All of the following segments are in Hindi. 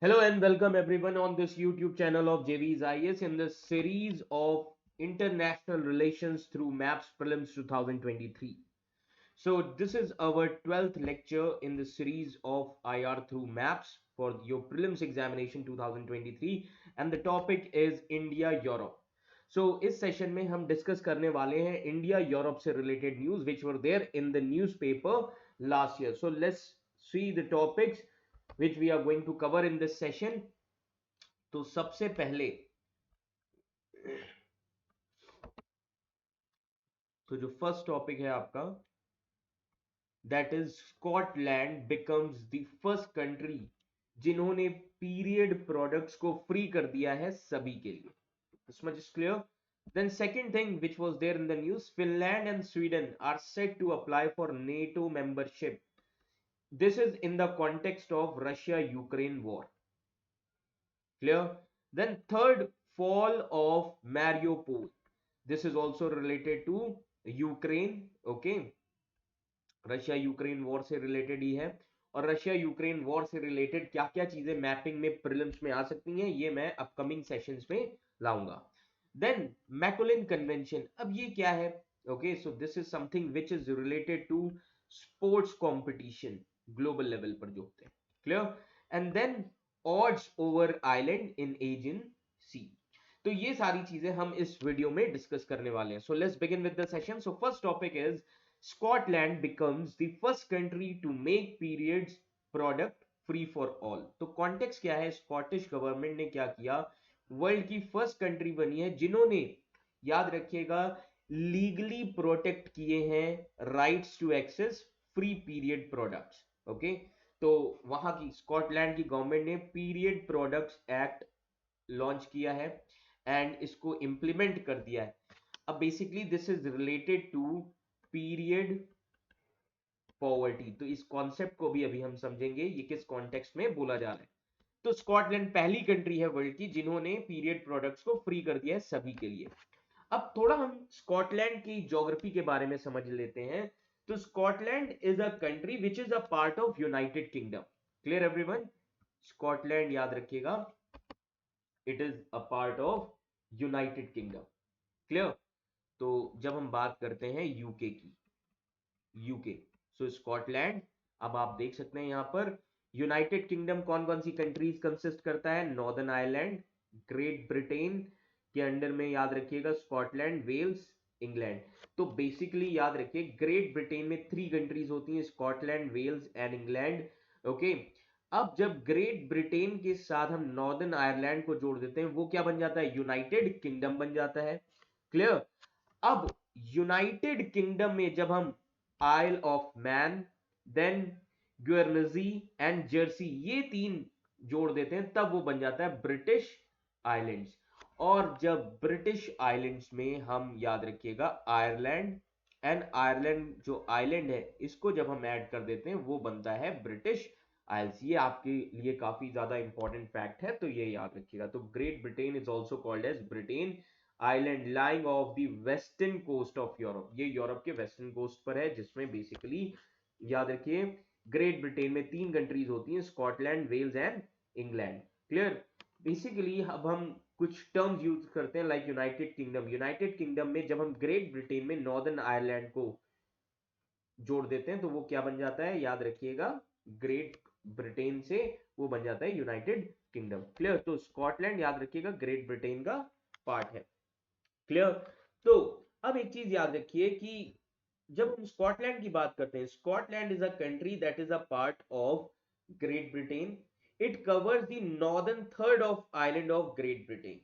Hello and welcome everyone on this YouTube channel of JV's IS in the series of International Relations through Maps Prelims 2023. So this is our 12th lecture in the series of IR through Maps for your Prelims examination 2023 and the topic is India Europe. So इस सेशन में हम डिस्कस करने वाले हैं इंडिया यूरोप से related news which were there in the newspaper last year. So let's see the topics which we are going to cover in this session. तो सबसे पहले तो जो फर्स्ट टॉपिक है आपका that is Scotland becomes the first country जिन्होंने पीरियड प्रोडक्ट्स को फ्री कर दिया है सभी के लिए. This much is clear. Then second thing which was there in the news, Finland and Sweden are set to apply for NATO membership. This is in the context of Russia-Ukraine war. Clear? Then third, fall of Mariupol. This is also related to Ukraine. Okay, Russia Ukraine war से रिलेटेड ही है. और रशिया यूक्रेन वॉर से रिलेटेड क्या क्या चीजें मैपिंग में प्रीलिम्स में आ सकती हैं ये मैं अपकमिंग सेशंस में लाऊंगा. देन मैकोलिन कन्वेंशन, अब ये क्या है? Okay, so this is something which is related to sports competition global level पर जो होते हैं. Clear? And then odds over island in Aegean Sea. तो ये सारी चीजें हम इस वीडियो में डिस्कस करने वाले हैं. So let's begin with the session. So first topic is Scotland becomes the first country to make periods product free for all. तो कॉन्टेक्स्ट क्या है? स्कॉटिश गवर्नमेंट ने क्या किया? वर्ल्ड की फर्स्ट कंट्री बनी है जिन्होंने, याद रखिएगा, लीगली प्रोटेक्ट किए हैं rights to access free period products. Okay, तो वहां की स्कॉटलैंड की गवर्नमेंट ने पीरियड प्रोडक्ट्स एक्ट लॉन्च किया है एंड इसको इंप्लीमेंट कर दिया है. अब basically this is related to period poverty. तो इस कॉन्सेप्ट को भी अभी हम समझेंगे ये किस कॉन्टेक्स्ट में बोला जा रहा है. तो स्कॉटलैंड पहली कंट्री है वर्ल्ड की जिन्होंने पीरियड प्रोडक्ट्स को फ्री कर दिया है सभी के लिए. अब थोड़ा हम स्कॉटलैंड की ज्योग्राफी के बारे में समझ लेते हैं. तो Scotland is a country which is a part of United kingdom. Clear everyone? Scotland याद रखिएगा, it is a part of United kingdom. Clear? तो जब हम बात करते हैं यूके की, यूके, सो स्कॉटलैंड, अब आप देख सकते हैं यहां पर यूनाइटेड किंगडम कौन कौन सी कंट्रीज कंसिस्ट करता है? नॉर्दर्न आयरलैंड, ग्रेट ब्रिटेन के अंडर में याद रखिएगा स्कॉटलैंड, वेल्स, इंग्लैंड. तो बेसिकली याद रखिए ग्रेट ब्रिटेन में थ्री कंट्रीज होती हैं, Scotland, Wales and England. Okay, अब जब ग्रेट ब्रिटेन के साथ हम नॉर्दर्न आयरलैंड को जोड़ देते हैं वो क्या बन जाता है? यूनाइटेड किंगडम बन जाता है. क्लियर? अब यूनाइटेड किंगडम में जब हम Isle of Man, then Guernsey and Jersey, ये तीन जोड़ देते हैं तब वो बन जाता है ब्रिटिश आइलैंड्स. और जब ब्रिटिश आइलैंड्स में हम, याद रखिएगा, आयरलैंड एंड आयरलैंड जो आइलैंड है इसको जब हम ऐड कर देते हैं वो बनता है ब्रिटिश आइल्स. ये आपके लिए काफी ज्यादा इंपॉर्टेंट फैक्ट है तो ये याद रखिएगा. तो Great Britain is also called as Britain island lying off the western coast of Europe. ये यूरोप के वेस्टर्न कोस्ट पर है जिसमें बेसिकली, याद रखिए, ग्रेट ब्रिटेन में तीन कंट्रीज होती हैं, Scotland, Wales and England. Clear? Basically अब हम कुछ टर्म्स यूज करते हैं like United Kingdom. United Kingdom में जब हम ग्रेट ब्रिटेन में नॉर्दर्न आयरलैंड को जोड़ देते हैं तो वो क्या बन जाता है? याद रखिएगा, ग्रेट ब्रिटेन से वो बन जाता है यूनाइटेड किंगडम. क्लियर? तो स्कॉटलैंड याद रखिएगा ग्रेट ब्रिटेन का पार्ट है. क्लियर? तो अब एक चीज याद रखिए कि जब हम स्कॉटलैंड की बात करते हैं, Scotland is a country that is a part of Great Britain. It covers the northern third of island of Great Britain.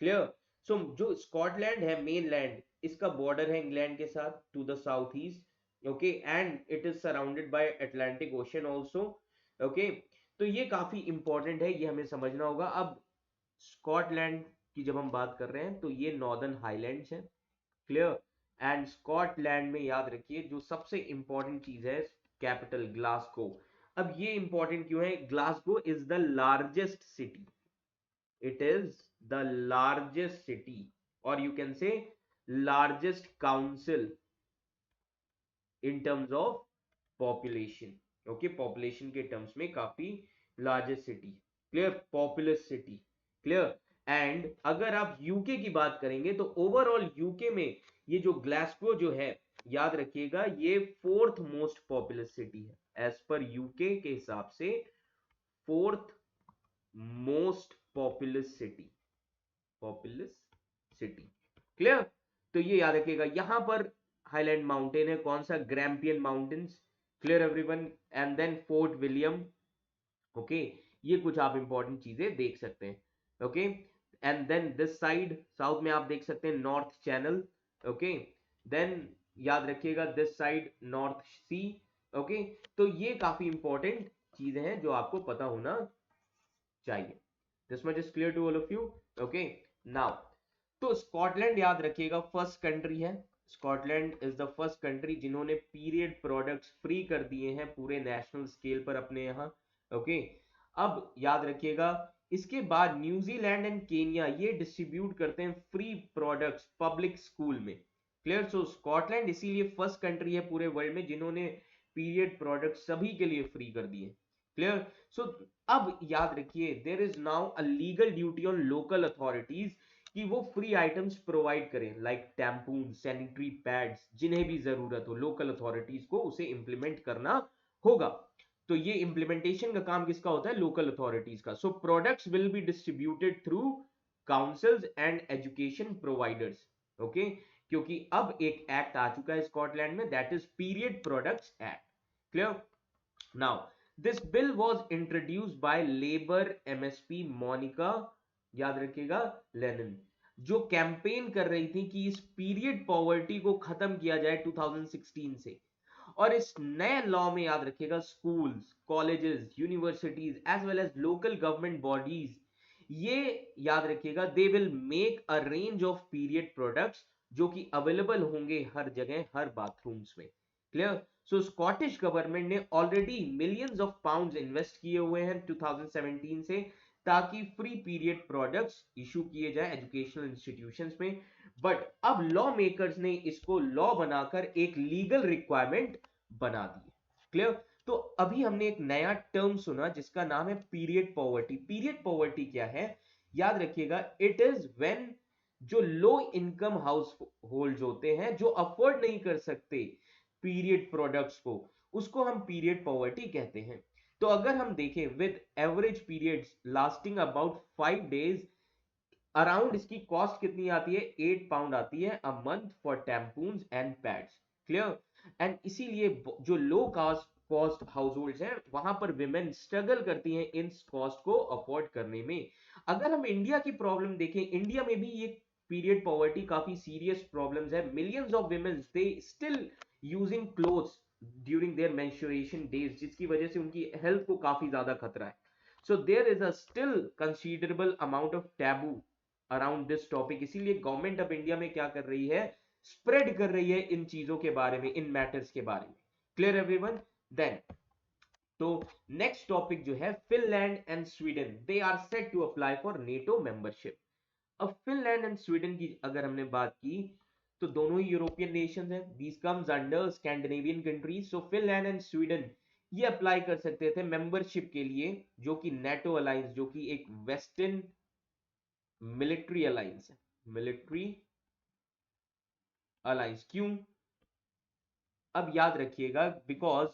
Clear? So जो स्कॉटलैंड है मेन लैंड, इसका बॉर्डर है इंग्लैंड के साथ to the south east. Okay, and it is surrounded by Atlantic Ocean also. Okay, तो ये काफी इंपॉर्टेंट है, ये हमें समझना होगा. अब स्कॉटलैंड की जब हम बात कर रहे हैं तो ये नॉर्दर्न हाईलैंड्स हैं. क्लियर? एंड स्कॉटलैंड में याद रखिए जो सबसे इंपॉर्टेंट चीज है, कैपिटल ग्लासगो. अब ये इंपॉर्टेंट क्यों है? Glasgow is the largest city, it is the largest city, और you can say largest council in terms of population. Okay, population के टर्म्स में काफी largest city. Clear, populous city, clear. And अगर आप यूके की बात करेंगे तो ओवरऑल यूके में ये जो ग्लासगो जो है, याद रखिएगा ये फोर्थ मोस्ट पॉपुलस सिटी है एज पर यूके के हिसाब से, fourth most populous city, clear. तो ये याद रखिएगा, यहां पर हाईलैंड माउंटेन है, कौन सा, Grampian mountains, clear everyone. And then Fort William, okay, ये कुछ आप इंपॉर्टेंट चीजें देख सकते हैं, okay. And then this side south में आप देख सकते हैं नॉर्थ चैनल, ओके। देन याद रखिएगा this side North Sea, okay. तो ये काफी इंपॉर्टेंट चीजें हैं जो आपको पता होना चाहिए। This much is clear to all of you, okay. Now, तो स्कॉटलैंड याद रखिएगा फर्स्ट कंट्री है। Scotland is the first country जिन्होंने पीरियड प्रोडक्ट्स फ्री कर दिए हैं पूरे नेशनल स्केल पर अपने यहाँ, ओके। अब याद रखिएगा, इसके बाद न्यूजीलैंड एंड केनिया ये डिस्ट्रीब्यूट करते हैं फ्री प्रोडक्ट्स पब्लिक स्कूल में, क्लियर। सो स्कॉटलैंड इसीलिए फर्स्ट कंट्री है पूरे वर्ल्ड में जिन्होंने पीरियड प्रोडक्ट सभी के लिए फ्री कर दिए, क्लियर। सो अब याद रखिए, there is now a legal duty on local authorities कि वो फ्री आइटम्स प्रोवाइड करें, लाइक टैम्पून, सैनिटरी पैड्स, जिन्हें भी जरूरत हो लोकल अथॉरिटीज को उसे इंप्लीमेंट करना होगा। तो ये इंप्लीमेंटेशन का काम किसका होता है, लोकल अथॉरिटीज का। So products will be distributed through councils and education providers, okay. क्योंकि अब एक एक्ट आ चुका है स्कॉटलैंड में, that is period products act, clear. Now this bill was introduced by Labour MSP Monica, याद रखिएगा, लेनिन, जो कैंपेन कर रही थी कि इस पीरियड पॉवर्टी को खत्म किया जाए 2016 से। और इस नए लॉ में याद रखिएगा schools, colleges, universities as well as local government bodies, ये याद रखिएगा, they will make a range of period products जो कि अवेलेबल होंगे हर जगह, हर बाथरूम्स में, क्लियर। सो स्कॉटिश गवर्नमेंट ने already millions of pounds invest किए हुए हैं 2017 से, ताकि फ्री पीरियड प्रोडक्ट्स इशू किए जाए एजुकेशनल इंस्टीट्यूशंस में। बट अब लॉ मेकर्स ने इसको लॉ बनाकर एक लीगल रिक्वायरमेंट बना दी, क्लियर। तो अभी हमने एक नया टर्म सुना जिसका नाम है पीरियड पॉवर्टी। पीरियड पॉवर्टी क्या है, याद रखिएगा, इट इज व्हेन जो लो इनकम हाउस होल्ड होते हैं जो अफोर्ड नहीं कर सकते पीरियड प्रोडक्ट्स को, उसको हम पीरियड पॉवर्टी कहते हैं। तो अगर हम देखें with average periods lasting about 5 days, around इसकी कॉस्ट कितनी आती है, 8 पाउंड आती है a month for tampons and pads, clear. And इसीलिए जो low cost cost household हैं वहां पर विमेन स्ट्रगल करती हैं इन कॉस्ट को अफोर्ड करने में। अगर हम इंडिया की प्रॉब्लम देखें, इंडिया में भी ये पीरियड पॉवर्टी काफी सीरियस प्रॉब्लम्स है। Millions of women they still using clothes during their menstruation days, जिसकी वजह से उनकी हेल्थ को काफी ज्यादा खतरा है। So there is a still considerable amount of taboo around this topic. इसीलिए गवर्नमेंट ऑफ इंडिया में क्या कर रही है, स्प्रेड कर रही है इन चीजों के बारे में, इन मैटर्स के बारे में, क्लियर एवरीवन। देन तो नेक्स्ट टॉपिक जो है, Finland and Sweden, they are set to apply for NATO membership. अब फिनलैंड एंड स्वीडन की अगर हमने बात की तो दोनों ही यूरोपियन नेशंस हैं, these comes under Scandinavian countries. So Finland and Sweden ये अप्लाई कर सकते थे मेंबरशिप के लिए, जो कि नेटो अलायंस, जो कि एक वेस्टर्न मिलिट्री अलायंस है, मिलिट्री अलायंस। क्यों, अब याद रखिएगा, बिकॉज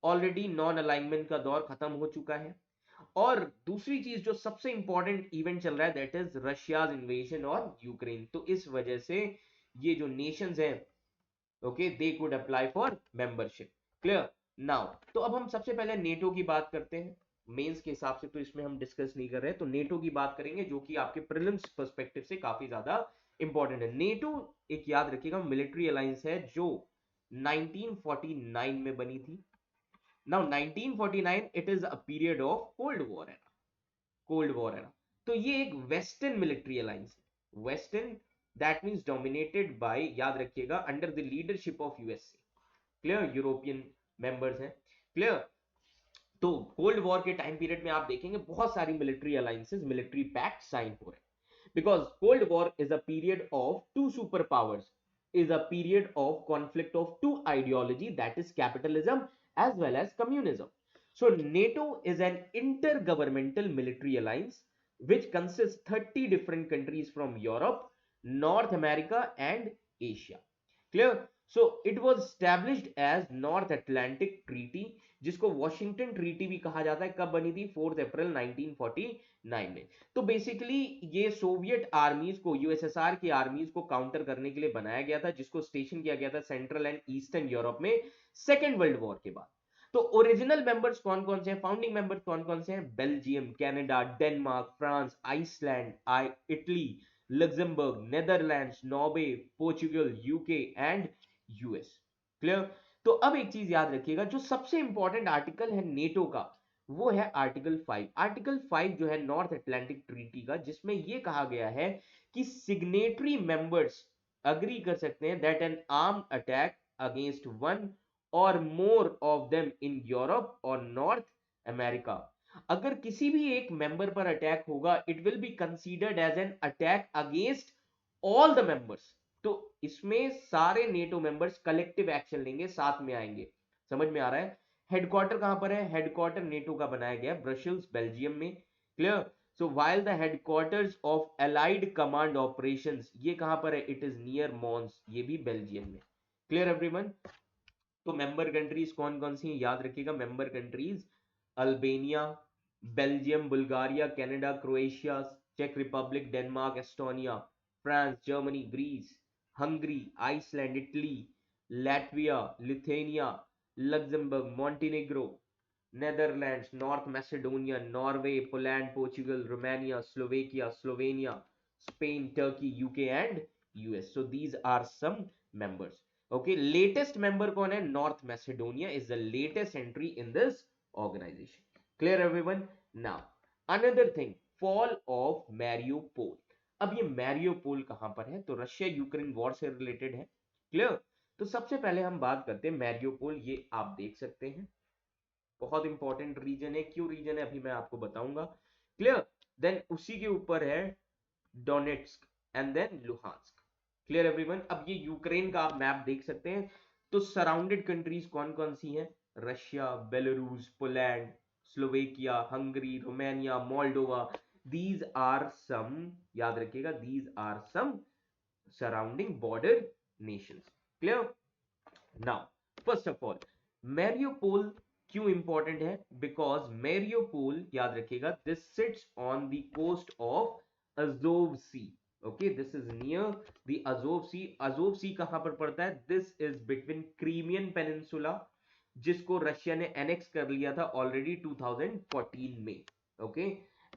ऑलरेडी नॉन अलाइनमेंट का दौर खत्म हो चुका है। और दूसरी चीज जो सबसे इंपॉर्टेंट इवेंट चल रहा है, that is Russia's invasion on Ukraine. तो इस वजह से ये जो नेशंस हैं, okay, they could apply for membership, clear. Now तो अब हम सबसे पहले नेटो की बात करते हैं। मेंस के हिसाब से तो इसमें हम डिस्कस नहीं कर रहे हैं, तो नेटो की बात करेंगे जो कि आपके प्रीलिम्स पर्सपेक्टिव से काफी ज्यादा इंपॉर्टेंट है। नेटो एक याद रखिएगा मिलिट्री अलायंस है जो 1949 में बनी थी। Now 1949 it is a period of cold war है, कोल्ड वॉर है ना। तो ये एक वेस्टर्न मिलिट्री अलायंस है, western, that means dominated by, याद रखिएगा, under the leadership of USA, clear, European members हैं, क्लियर। तो कोल्ड वॉर के टाइम पीरियड में आप देखेंगे बहुत सारी military alliances, military pact sign हो रहे हैं, because cold war is a period of two super powers, is a period of conflict of two ideology, that is capitalism as well as communism. So NATO is an intergovernmental military alliance which consists 30 different countries from Europe, North America and Asia. Clear? So it was established as North Atlantic Treaty, जिसको वॉशिंगटन ट्रीटी भी कहा जाता है। कब बनी थी? 4 अप्रैल 1949 में। तो बेसिकली ये सोवियत आर्मीज को, यूएसएसआर की आर्मीज को काउंटर करने के लिए बनाया गया था, जिसको स्टेशन किया गया था सेंट्रल एंड ईस्टर्न यूरोप में सेकेंड वर्ल्ड वॉर के बाद। तो ओरिजिनल मेंबर्स कौन कौन से हैं, फाउंडिंग मेंबर्स कौन कौन से हैं? Belgium, Canada, Denmark, France, Iceland, Italy, Luxembourg, Netherlands, Norway, Portugal, UK and US. Clear? तो अब एक चीज याद रखिएगा, जो सबसे इंपॉर्टेंट आर्टिकल है नेटो का वो है आर्टिकल 5। आर्टिकल 5 जो है नॉर्थ अटलांटिक ट्रीटी का, जिसमें यह कहा गया है कि सिग्नेटरी मेंबर्स अग्री कर सकते हैं that an arm attack against one or more of them in Europe or North America, अगर किसी भी एक मेंबर पर अटैक होगा, it will be considered as an attack against all the members. तो इसमें सारे नेटो मेंबर्स कलेक्टिव एक्शन लेंगे, साथ में आएंगे। समझ में आ रहा है? हेडक्वार्टर कहां पर है? हेडक्वार्टर नेटो का बनाया गया ब्रसेल्स, बेल्जियम में। Clear? So while the headquarters of allied command operations, ये कहां पर है? इट इज नियर मॉन्स, ये भी बेल्जियम में। Clear everyone? तो मेंबर कंट्रीज कौन कौन सी हैं याद रखिएगा। Member countries Albania, Belgium, Bulgaria, Canada, Croatia, चेक Republic, Denmark, Estonia, France, Germany, Greece, Hungary, Iceland, Italy, Latvia, Lithuania, Luxembourg, Montenegro, Netherlands, North Macedonia, Norway, Poland, Portugal, Romania, Slovakia, Slovenia, Spain, Turkey, UK and US. So these are some members. Okay, latest member कौन है? North Macedonia is the latest entry in this organization. Clear everyone? Now another thing, fall of Mariupol. अब ये मैरियोपोल कहां पर है? तो रशिया यूक्रेन वॉर से रिलेटेड है। क्लियर? तो सबसे पहले हम बात करते हैं मैरियोपोल। ये आप देख सकते हैं, बहुत इंपॉर्टेंट रीजन है। क्यों रीजन है अभी मैं आपको बताऊंगा। क्लियर? देन उसी के ऊपर है Donetsk and then Luhansk. Clear everyone? अब ये यूक्रेन का आप मैप देख सकते हैं। तो सराउंडेड कंट्रीज कौन कौन सी हैं? Russia, Belarus, Poland, Slovakia, Hungary, Romania, Moldova. These are some, याद रखिएगा, these are some surrounding border nations. Clear? Now first of all, Mariupol क्यों इंपॉर्टेंट है? बिकॉज मैरियोपोल, याद रखिएगा, this sits on the coast of Azov Sea. Okay, this is near the Azov Sea. Azov Sea कहां पर पड़ता है? This is between Crimean peninsula, जिसको रशिया ने एनेक्स कर लिया था ऑलरेडी 2014 में। Okay,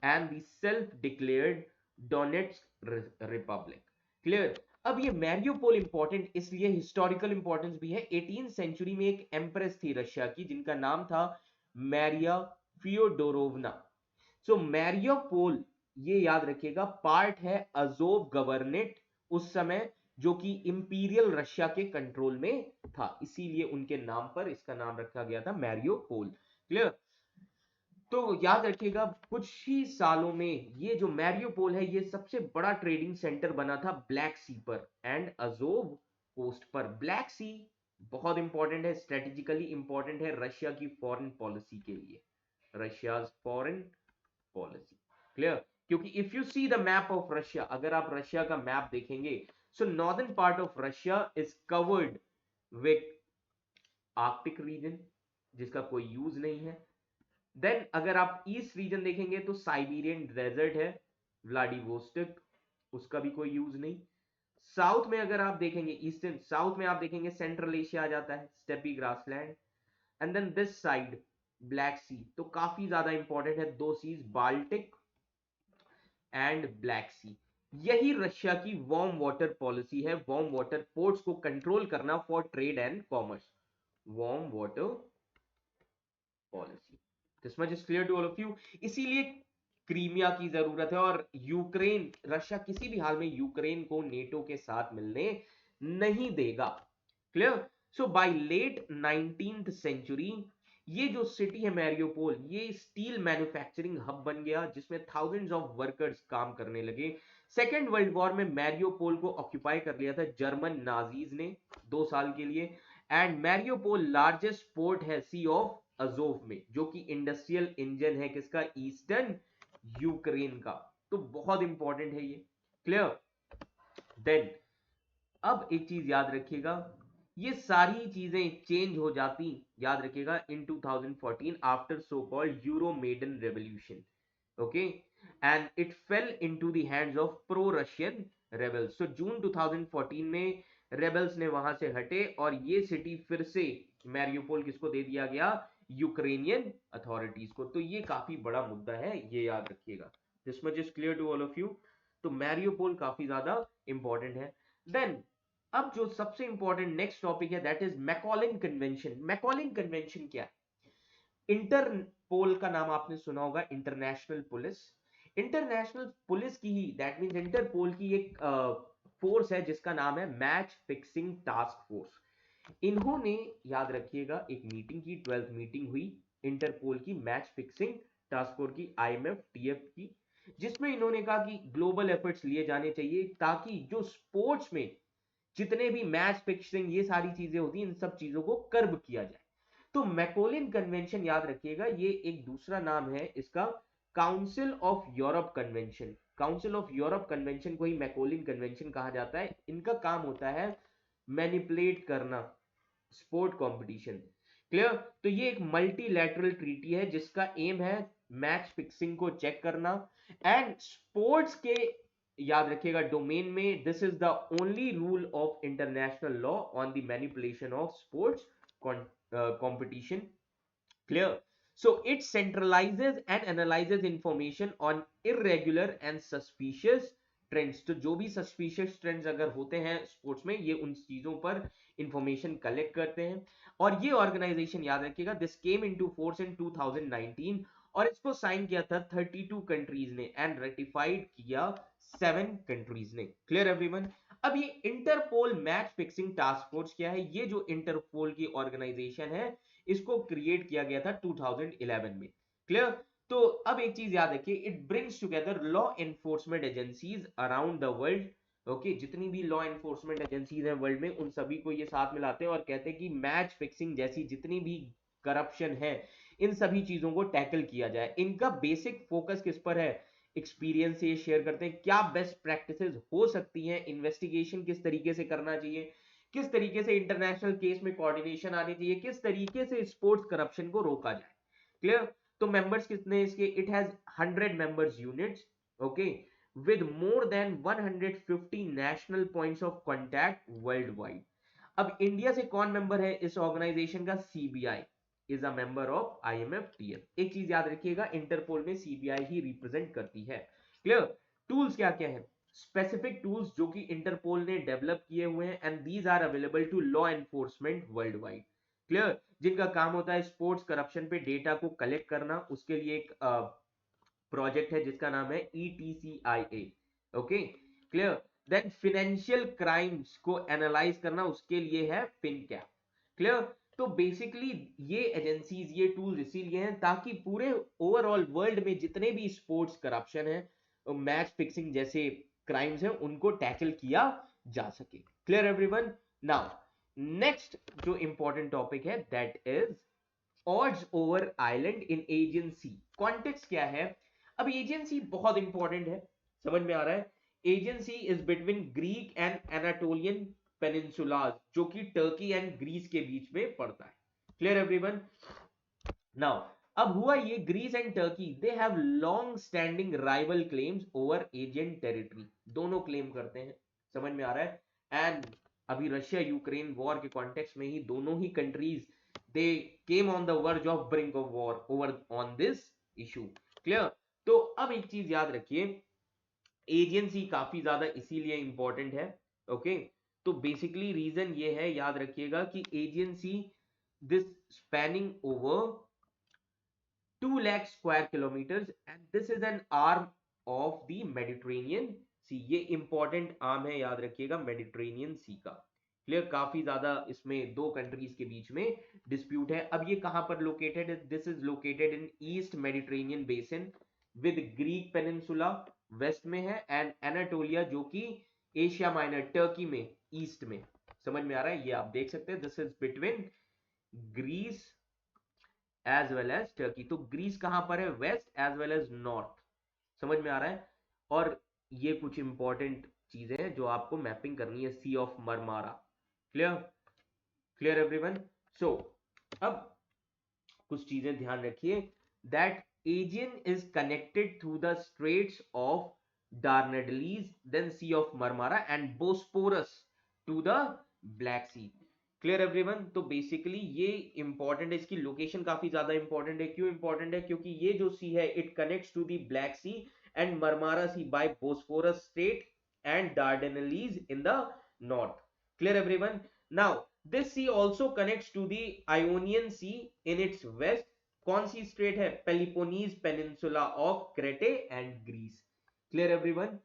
and the self declared Donetsk Republic. Clear? अब ये मैरियोपोल इंपॉर्टेंट इसलिए, हिस्टोरिकल इंपॉर्टेंस भी है। 18th सेंचुरी में एक एम्प्रेस थी रशिया की, जिनका नाम था मैरिया फियोडोरोवना। सो मैरियोपोल, ये याद रखिएगा, पार्ट है अजोव गवर्नेट उस समय, जो कि इंपीरियल रशिया के कंट्रोल में था, इसीलिए उनके नाम पर इसका नाम रखा गया था मैरियोपोल। क्लियर? तो याद रखिएगा, कुछ ही सालों में ये जो मैरियोपोल है, ये सबसे बड़ा ट्रेडिंग सेंटर बना था ब्लैक सी पर एंड अजोव कोस्ट पर। ब्लैक सी बहुत इंपॉर्टेंट है, स्ट्रेटेजिकली इंपॉर्टेंट है रशिया की फॉरेन पॉलिसी के लिए, रशियाज फॉरेन पॉलिसी। क्लियर? क्योंकि if you see the map of Russia, अगर आप रशिया का मैप देखेंगे, so northern part of Russia is covered with Arctic region, जिसका कोई यूज नहीं है। देन अगर आप ईस्ट रीजन देखेंगे तो साइबेरियन डेजर्ट है, व्लादिवोस्टोक, उसका भी कोई यूज नहीं। साउथ में अगर आप देखेंगे, ईस्टर्न साउथ में आप देखेंगे सेंट्रल एशिया आ जाता है, steppe grassland. And then this side Black Sea, तो काफी ज्यादा इंपॉर्टेंट है, दो seas, Baltic and Black Sea. यही रशिया की वार्म वाटर पॉलिसी है, वार्म वाटर पोर्ट्स को कंट्रोल करना for trade and commerce, warm water policy. This much is clear to all of you. इसीलिए क्रीमिया की जरूरत है, और यूक्रेन, रशिया किसी भी हाल में यूक्रेन को नेटो के साथ मिलने नहीं देगा। Clear? So by let 19th century, ये जो सिटी है मैरियोपोल, ये स्टील मैन्युफैक्चरिंग हब बन गया, जिसमें थाउजेंड्स ऑफ वर्कर्स काम करने लगे। सेकेंड वर्ल्ड वॉर में मैरियोपोल को ऑक्यूपाई कर लिया था जर्मन नाजीज ने 2 साल के लिए। एंड मैरियोपोल लार्जेस्ट पोर्ट है सी ऑफ अजोव में, जो कि इंडस्ट्रियल इंजन है किसका, ईस्टर्न यूक्रेन का। तो बहुत इंपॉर्टेंट है ये। क्लियर। देन अब एक चीज याद रखिएगा, ये सारी चीजें चेंज हो जाती, याद रखिएगा, in 2014 after so called Euro Maidan revolution. Okay, and it fell into the hands of pro Russian rebels. So June 2014 में रेबल्स ने वहां से हटे और ये सिटी फिर से, मैरियोपोल, किसको दे दिया गया, यूक्रेनियन अथॉरिटीज को। तो ये काफी बड़ा मुद्दा है, ये याद रखिएगा। This much is clear to all of you. तो मैरियोपोल काफी ज्यादा इंपॉर्टेंट है। देन अब जो सबसे इंपॉर्टेंट नेक्स्ट टॉपिक है, that is Macolin convention. Macolin convention क्या है? इंटरपोल का नाम आपने सुना होगा, इंटरनेशनल पुलिस। इंटरनेशनल पुलिस की ही, दैट मींस इंटरपोल की एक फोर्स है जिसका नाम है मैच फिक्सिंग टास्क फोर्स। इन्होंने, याद रखिएगा, एक मीटिंग की, 12th मीटिंग हुई इंटरपोल की मैच फिक्सिंग टास्क फोर्स की, आईएमएफ टीएफ की, जिसमें इन्होंने कहा कि ग्लोबल एफर्ट्स लिए जाने चाहिए ताकि जो स्पोर्ट्स में जितने भी मैच फिक्सिंग ये सारी चीजें होती हैं, इन सब चीजों को कर्ब किया जाए। तो मैकोलिन कन्वेंशन, याद रखिएगा, ये एक दूसरा नाम है इसका, council of Europe convention. Council of Europe convention को ही मैकोलिन कन्वेंशन कहा जाता है। इनका काम होता है मैनिपुलेट करना स्पोर्ट कंपटीशन। क्लियर। तो ये एक मल्टीलैटरल ट्रीटी है जिसका एम है मैच फिक्सिंग को चेक करना एंड स्पोर्ट्स के, याद रखिएगा, डोमेन में this is the only rule of international law on the manipulation of sports competition. Clear. So it centralizes and analyzes information on irregular and suspicious trends. तो जो भी suspicious trends अगर होते हैं स्पोर्ट्स में, ये उन चीजों पर इंफॉर्मेशन कलेक्ट करते हैं। और ये ऑर्गेनाइजेशन, याद रखिएगा, this came into force in 2019 और इसको साइन किया था 32 कंट्रीज ने एंड रेटिफाइड किया 7 कंट्रीज ने। Clear everyone. अब ये Interpol match fixing task force क्या है? ये जो इंटरपोल की ऑर्गेनाइजेशन है, इसको क्रिएट किया गया था 2011 में। क्लियर। तो अब एक चीज याद रखिए, it brings together law enforcement agencies around the world. Okay, जितनी भी लॉ एनफोर्समेंट एजेंसीज हैं वर्ल्ड में, उन सभी को ये साथ मिलाते हैं और कहते हैं कि मैच फिक्सिंग जैसी जितनी भी करप्शन है, इन सभी चीजों को टैकल किया जाए। इनका बेसिक फोकस किस पर है? एक्सपीरियंस से शेयर करते हैं क्या बेस्ट प्रैक्टिसेस हो सकती हैं, इन्वेस्टिगेशन किस तरीके से करना चाहिए, किस तरीके से इंटरनेशनल केस में कोऑर्डिनेशन आनी चाहिए, किस तरीके से स्पोर्ट्स करप्शन को रोका जाए। क्लियर। तो मेंबर्स कितने इसके? It has 100 members units. Okay, with more than 150 national points of contact world wide. अब इंडिया से कौन मेंबर है इस ऑर्गेनाइजेशन का? CBI is a member of IMF-TF. एक चीज याद रखिएगा, इंटरपोल में सीबीआई ही रिप्रेजेंट करती है। क्लियर। टूल्स क्या क्या है? स्पेसिफिक टूल्स जो कि इंटरपोल ने डेवलप किए हुए हैं and these are available to law enforcement world wide. Clear. जिनका काम होता है स्पोर्ट्स करप्शन पे डेटा को कलेक्ट करना, उसके लिए एक प्रोजेक्ट है जिसका नाम है ETCIA। Okay, clear. Then financial crimes को एनालाइज करना, उसके लिए है फिनकैप। क्लियर। तो बेसिकली ये एजेंसीज, ये टूल्स इसीलिए हैं ताकि पूरे ओवरऑल वर्ल्ड में जितने भी स्पोर्ट्स करप्शन है, मैच फिक्सिंग जैसे क्राइम्स हैं, उनको टैकल किया जा सके। Clear everyone. नाउ नेक्स्ट जो इंपॉर्टेंट टॉपिक है, that is odds over island in Aegean sea. Context क्या है? अब एजियन सी बहुत इंपॉर्टेंट है, समझ में आ रहा है? Aegean C is between Greek and Anatolian peninsulas, जो कि टर्की एंड ग्रीस के बीच में पड़ता है। Clear everyone. नाउ अब हुआ ये, Greece and Turkey they have long standing rival claims over Aegean territory. दोनों क्लेम करते हैं, समझ में आ रहा है? एंड अभी रशिया यूक्रेन वॉर के कॉन्टेक्स्ट में ही दोनों ही countries they came on the verge of brink of war over on this issue. Clear. तो अब एक चीज याद रखिए, एजियन सी काफी ज्यादा इसीलिए इंपॉर्टेंट है। ओके, तो बेसिकली रीजन ये है, याद रखिएगा, कि Aegean see this spanning over 2 lakh square kilometers and this is an arm of the Mediterranean Sea। ये इंपॉर्टेंट आर्म है, याद रखिएगा, मेडिटेरेनियन सी का। क्लियर। काफी ज्यादा इसमें दो कंट्रीज के बीच में डिस्प्यूट है। अब ये कहां पर लोकेटेड है? This is located in east Mediterranean basin with Greek peninsula west में है एंड एनाटोलिया जो कि एशिया माइनर टर्की में ईस्ट में। समझ में आ रहा है? ये आप देख सकते हैं, this is between Greece as well as Turkey. तो ग्रीस कहां पर है, west as well as north, समझ में आ रहा है। और ये कुछ इंपॉर्टेंट चीजें हैं जो आपको मैपिंग करनी है, Sea of Marmara. Clear, clear everyone. So अब कुछ चीजें ध्यान रखिए, that Aegean is connected through the straits of Dardanelles, then Sea of Marmara and Bosporus to the Black Sea. Clear everyone. तो बेसिकली ये इंपॉर्टेंट है, इसकी लोकेशन काफी ज्यादा इंपॉर्टेंट है। क्यों इंपॉर्टेंट है, क्योंकि ये जो सी है it connects to the Black Sea and Marmara Sea by Bosphorus strait and Dardanelles in the north. Clear everyone. Now this sea also connects to the Ionian Sea in its west. कौन सी स्ट्रेट है, Peloponnese peninsula of Crete and Greece. Clear everyone.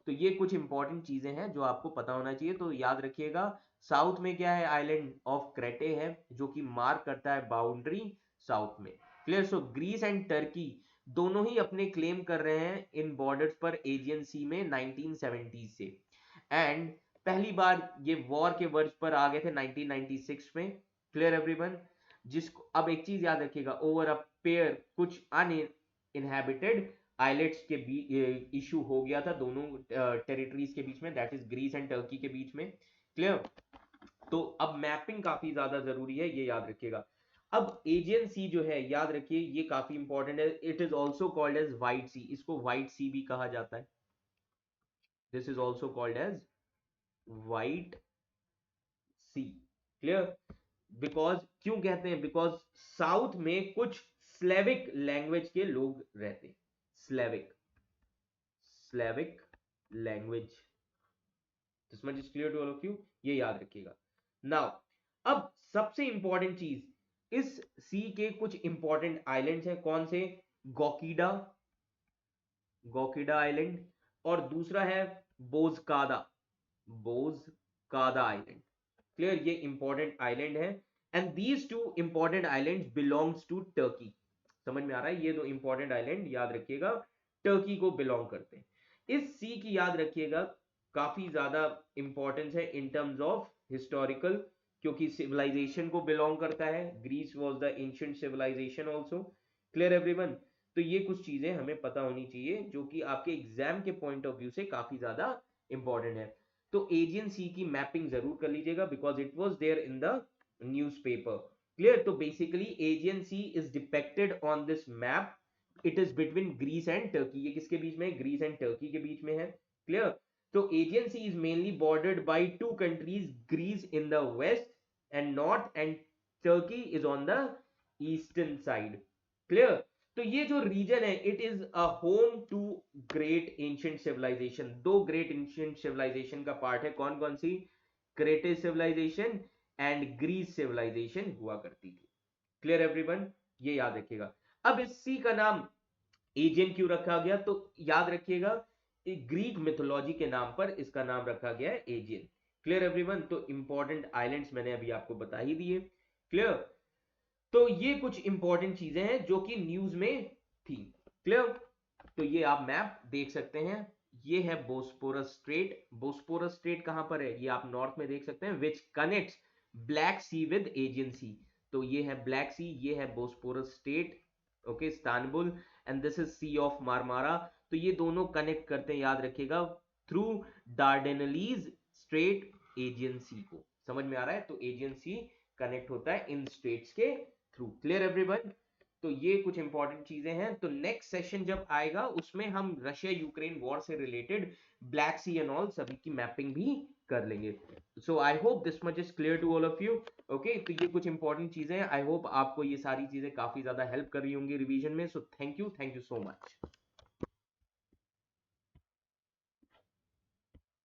तो ये कुछ इंपॉर्टेंट चीजें हैं जो आपको पता होना चाहिए। तो याद रखिएगा, साउथ में क्या है, आइलैंड ऑफ क्रेटे है जो कि मार्क करता है बाउंड्री साउथ में। Clear. So Greece and Turkey दोनों ही अपने क्लेम कर रहे हैं इन बॉर्डर्स पर एजियन सी में 1970 से, एंड पहली बार ये वॉर के वर्ज पर आ गए थे 1996 में। Clear everyone. जिसको अब एक चीज याद रखिएगा, ओवर अ पेयर कुछ अनइनहैबिटेड आइलेट्स के बीच इशू हो गया था दोनों टेरिटरीज के बीच में, that is Greece and Turkey के बीच में। क्लियर। तो अब मैपिंग काफी ज्यादा जरूरी है, ये याद रखिएगा। अब एजियन सी जो है याद रखिए ये काफी इंपॉर्टेंट है, it is also called as White Sea, इसको व्हाइट सी भी कहा जाता है। This is also called as White Sea. Clear. Because क्यों कहते हैं, बिकॉज साउथ में कुछ स्लेविक लैंग्वेज के लोग रहते हैं। Slavic, Slavic language, this much is clear to all of you, ये याद रखिएगा। नाउ अब सबसे इंपॉर्टेंट चीज, इस सी के कुछ इंपॉर्टेंट आइलैंड्स हैं। कौन से, गोकीडा, गोकीडा आइलैंड, और दूसरा है बोजकादा, बोजकादा आइलैंड। क्लियर। ये इंपॉर्टेंट आइलैंड है and these two important islands belongs to Turkey. समझ में आ रहा है, ये दो इंपॉर्टेंट आइलैंड याद रखिएगा टर्की को बिलोंग करते हैं। इस सी की याद रखिएगा काफी ज्यादा इंपॉर्टेंस है इन टर्म्स ऑफ हिस्टोरिकल, क्योंकि सिविलाइजेशन को बिलोंग करता है। Greece was the ancient civilisation also. Clear everyone. तो ये कुछ चीजें हमें पता होनी चाहिए जो कि आपके एग्जाम के पॉइंट ऑफ व्यू से काफी ज्यादा इंपॉर्टेंट है। तो एजियन सी की मैपिंग जरूर कर लीजिएगा because it was there in the newspaper. Clear. तो basically Aegean C is depicted on this map, it is between Greece and Turkey. ये किसके बीच में है, ग्रीस एंड टर्की के बीच में है। क्लियर। तो Aegean C is mainly bordered by two countries, Greece in the west and north and Turkey is on the eastern side. Clear. तो ये जो रीजन है it is a home to great ancient civilisation. दो ग्रेट एंशिएंट सिविलाइजेशन का पार्ट है, कौन कौन सी, Crete civilisation and Greece civilisation हुआ करती थी। क्लियर एवरीवन, ये याद रखिएगा। अब इस सी का नाम एजियन क्यों रखा गया, तो याद रखिएगा ग्रीक मिथोलॉजी के नाम पर इसका नाम रखा गया है एजियन। Clear everyone. तो इंपॉर्टेंट आइलैंड्स मैंने अभी आपको बता ही दिए। क्लियर। तो ये कुछ इंपॉर्टेंट चीजें हैं जो कि न्यूज में थी। क्लियर। तो ये आप मैप देख सकते हैं, ये है बोस्पोरस स्ट्रेट। बोस्पोरस स्ट्रेट कहां पर है, ये आप नॉर्थ में देख सकते हैं, which connects Black Sea with Aegean Sea. तो ये है ब्लैक सी, ये है Bosporus strait, okay, Istanbul, and this is Sea of Marmara. तो ये दोनों कनेक्ट करते हैं, याद रखिएगा, through Dardanelles strait Aegean Sea को। समझ में आ रहा है। तो एजियन सी कनेक्ट होता है इन स्ट्रेट्स के थ्रू। Clear everyone. तो ये कुछ इंपॉर्टेंट चीजें हैं। तो नेक्स्ट सेशन जब आएगा उसमें हम रशिया यूक्रेन वॉर से related Black Sea and all सभी की मैपिंग भी कर लेंगे। So I hope this much is clear to all of you. Okay, तो ये कुछ इंपॉर्टेंट चीजें हैं, आई होप आपको ये सारी चीजें काफी ज्यादा हेल्प कर रही होंगी रिवीजन में। So thank you so much.